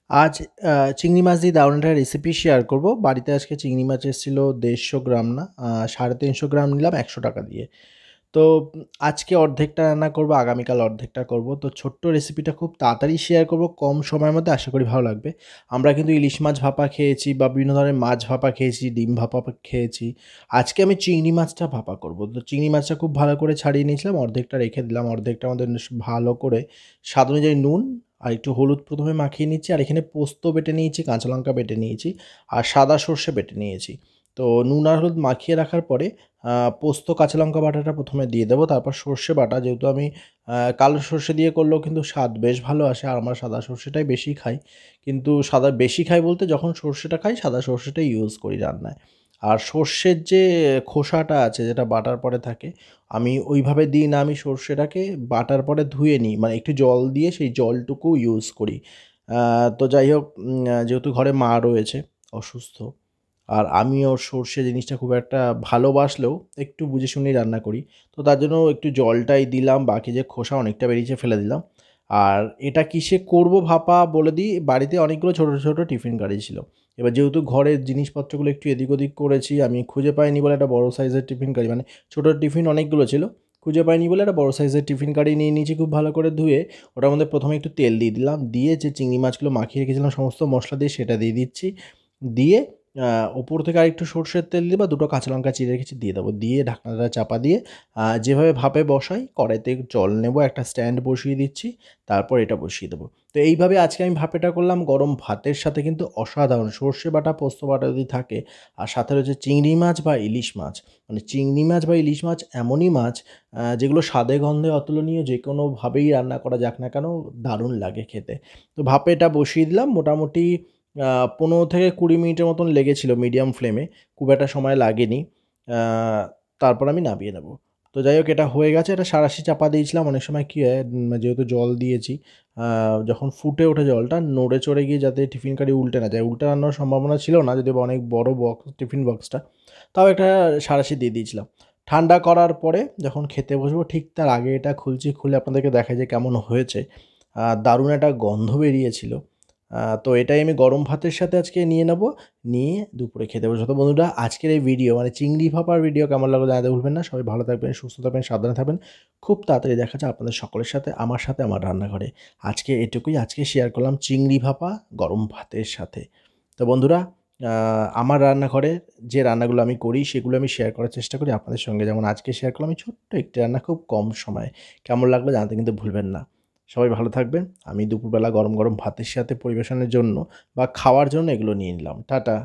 আজ চিংড়ি মাছ দিয়ে দারুণ একটা রেসিপি শেয়ার করব। বাড়িতে আজকে চিংড়ি মাছ এসেছিল 150 গ্রাম না 350 গ্রাম নিলাম 100 টাকা দিয়ে। তো আজকে অর্ধেকটা রান্না করব, আগামীকাল অর্ধেকটা করব। তো ছোট্ট রেসিপিটা খুব তাড়াতাড়ি শেয়ার করব কম সময়ের মধ্যে, আশা করি ভালো লাগবে। আমরা কিন্তু ইলিশ মাছ ভাপা খেয়েছি বা বিভিন্ন ধরনের মাছ ভাপা খেয়েছি, ডিম ভাপা খেয়েছি। আজকে আমি চিংড়ি মাছটা ভাপা করব। তো চিংড়ি মাছটা খুব ভালো করে ছাড়িয়ে নিয়েছিলাম, অর্ধেকটা রেখে দিলাম, অর্ধেকটা আমাদের ভালো করে স্বাদ অনুযায়ী নুন আর একটু হলুদ প্রথমে মাখিয়ে নিচ্ছি। আর এখানে পোস্ত বেটে নিয়েছি, কাঁচা লঙ্কা বেটে নিয়েছি আর সাদা সর্ষে বেটে নিয়েছি। তো নুন আর হলুদ মাখিয়ে রাখার পরে পোস্ত কাঁচা লঙ্কা বাটাটা প্রথমে দিয়ে দেবো, তারপর সর্ষে বাটা, যেহেতু আমি কালো সর্ষে দিয়ে করলেও কিন্তু স্বাদ বেশ ভালো আসে, আর আমরা সাদা সর্ষেটাই বেশি খাই। কিন্তু সাদা বেশি খাই বলতে যখন সর্ষেটা খাই সাদা সর্ষেটাই ইউজ করি রান্নায়। আর সর্ষের যে খোসাটা আছে যেটা বাটার পরে থাকে, আমি ওইভাবে দিই না, আমি সর্ষেটাকে বাটার পরে ধুয়ে নিই, মানে একটু জল দিয়ে সেই জলটুকু ইউজ করি। তো যাই হোক, যেহেতু ঘরে মা রয়েছে অসুস্থ, আর আমিও সর্ষে জিনিসটা খুব একটা ভালোবাসলেও একটু বুঝে শুনেই রান্না করি। তো তার জন্য একটু জলটাই দিলাম, বাকি যে খোসা অনেকটা বেরিয়েছে ফেলে দিলাম। আর এটা কিসে করব ভাপা বলে দিই, বাড়িতে অনেকগুলো ছোটো ছোটো টিফিন গাড়ি ছিল। এবার যেহেতু ঘরের জিনিসপত্রগুলো একটু এদিক ওদিক করেছি, আমি খুঁজে পাইনি বলে একটা বড় সাইজের টিফিন গাড়ি, মানে ছোটো টিফিন অনেকগুলো ছিল, খুঁজে পাইনি বলে একটা বড় সাইজের টিফিন গাড়ি নিয়ে নিয়েছি খুব ভালো করে ধুয়ে। ওটার মধ্যে প্রথমে একটু তেল দিয়ে দিলাম, দিয়ে যে চিংড়ি মাছগুলো মাখিয়ে রেখেছিলাম সমস্ত মশলা দিয়ে সেটা দিয়ে দিচ্ছি। দিয়ে ওপর থেকে আরেকটু সর্ষের তেল দিয়ে বা দুটো কাঁচা লঙ্কা চিড়ে রেখেছি দিয়ে দেবো, দিয়ে ঢাকনাটা চাপা দিয়ে যেভাবে ভাপে বসাই, কড়াইতে জল নেব, একটা স্ট্যান্ড বসিয়ে দিচ্ছি, তারপর এটা বসিয়ে দেবো। তো এইভাবে আজকে আমি ভাপেটা করলাম গরম ভাতের সাথে, কিন্তু অসাধারণ। সর্ষে বাটা পোস্ত বাটা যদি থাকে আর সাথে রয়েছে চিংড়ি মাছ বা ইলিশ মাছ, মানে চিংড়ি মাছ বা ইলিশ মাছ এমনই মাছ যেগুলো স্বাদে গন্ধে অতুলনীয়, যে কোনোভাবেই রান্না করা যাক না কেন দারুণ লাগে খেতে। তো ভাপে এটা বসিয়ে দিলাম, মোটামুটি 15 থেকে 20 মিনিটের মতন লেগেছিল মিডিয়াম ফ্লেমে, খুব একটা সময় লাগেনি। আ তারপর আমি নামিয়ে নেব। তো যাই হোক, এটা হয়ে গেছে। এটা সাঁড়াশি চাপা দিয়েছিলাম। অনেক সময় কী হয়, যেহেতু জল দিয়েছি, আ যখন ফুটে ওঠে জলটা, নড়ে চড়ে গিয়ে যাতে টিফিন কারি উল্টে না যায়। উল্টানোর সম্ভাবনা ছিল না, যদিও বা অনেক বড় বক্স টিফিন বক্সটা। তাও একটা সাঁড়াশি দিয়ে দিয়েছিলাম। ঠান্ডা করার পরে যখন খেতে বসবো ঠিক তার আগে এটা খুলছি, খুলে আপনাদেরকে দেখাই যে কেমন হয়েছে। দারুণ একটা গন্ধ বেরিয়েছিল। তো এটাই আমি গরম ভাতের সাথে আজকে নিয়ে নেব, নিয়ে দুপুরে খেতে বসবো। তো বন্ধুরা, আজকের এই ভিডিও মানে চিংড়ি ভাপার ভিডিও কেমন লাগলো জানাতে ভুলবেন না। সবাই ভালো থাকবেন, সুস্থ থাকবেন, সাবধানে থাকবেন। খুব তাড়াতাড়ি দেখা যাচ্ছে আপনাদের সকলের সাথে, আমার সাথে, আমার রান্নাঘরে। আজকে এটুকুই, আজকে শেয়ার করলাম চিংড়ি ভাপা গরম ভাতের সাথে। তো বন্ধুরা, আ আমার রান্নাঘরে যে রান্নাগুলো আমি করি সেগুলো আমি শেয়ার করার চেষ্টা করি আপনাদের সঙ্গে। যেমন আজকে শেয়ার করলাম আমি ছোট্ট একটি রান্না খুব কম সময়ে। কেমন লাগলো জানাতে কিন্তু ভুলবেন না। সবাই ভালো থাকবেন। আমি দুপুরবেলা গরম গরম ভাতের সাথে পরিবেশনের জন্য বা খাওয়ার জন্য এগুলো নিয়ে নিলাম। টাটা।